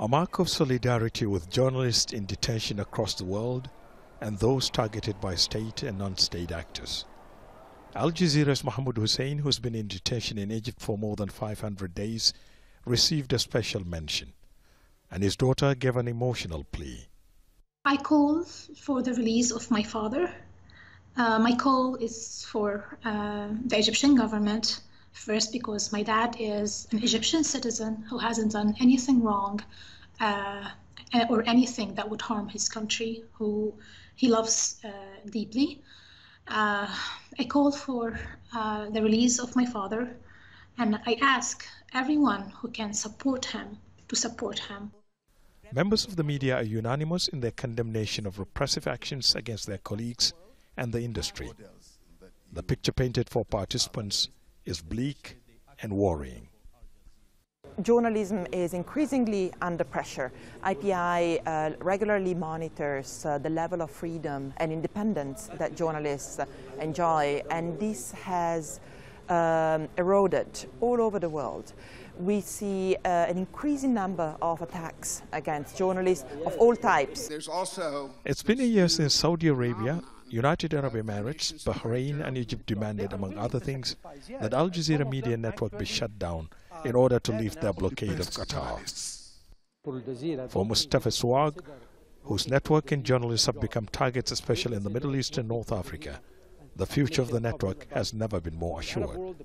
A mark of solidarity with journalists in detention across the world and those targeted by state and non-state actors. Al Jazeera's Mahmoud Hussein, who's been in detention in Egypt for more than 500 days, received a special mention, and his daughter gave an emotional plea. I call for the release of my father. My call is for the Egyptian government, first because my dad is an Egyptian citizen who hasn't done anything wrong or anything that would harm his country, who he loves deeply. I call for the release of my father, and I ask everyone who can support him to support him. Members of the media are unanimous in their condemnation of repressive actions against their colleagues and the industry. The picture painted for participants is bleak and worrying. Journalism is increasingly under pressure. IPI regularly monitors the level of freedom and independence that journalists enjoy, and this has eroded all over the world. We see an increasing number of attacks against journalists of all types. It's been a year since Saudi Arabia, United Arab Emirates, Bahrain and Egypt demanded, among other things, that Al Jazeera media network be shut down in order to lift their blockade of Qatar. For Mustafa Swag, whose network and journalists have become targets especially in the Middle East and North Africa, the future of the network has never been more assured.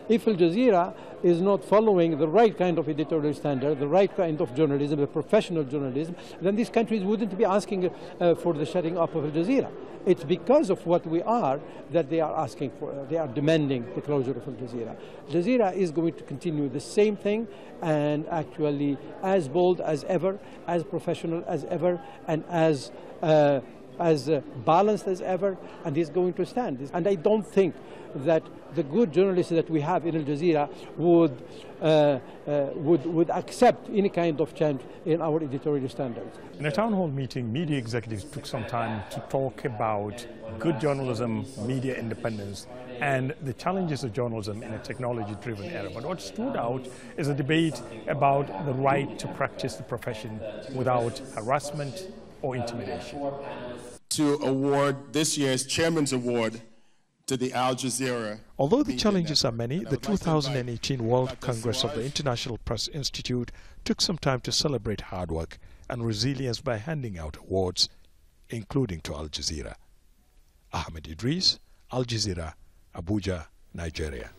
If Al Jazeera is not following the right kind of editorial standard, the right kind of journalism, the professional journalism, then these countries wouldn't be asking for the shutting up of Al Jazeera. It's because of what we are that they are asking for, they are demanding the closure of Al Jazeera. Al Jazeera is going to continue the same thing, and actually as bold as ever, as professional as ever, and as balanced as ever, and is going to stand. And I don't think that the good journalists that we have in Al Jazeera would accept any kind of change in our editorial standards. In a town hall meeting, media executives took some time to talk about good journalism, media independence, and the challenges of journalism in a technology-driven era. But what stood out is a debate about the right to practice the profession without harassment or intimidation. To award this year's Chairman's Award to the Al Jazeera. Although the challenges are many, the 2018 World Congress of the International Press Institute took some time to celebrate hard work and resilience by handing out awards, including to Al Jazeera. Ahmed, Idris, Al Jazeera, Abuja, Nigeria.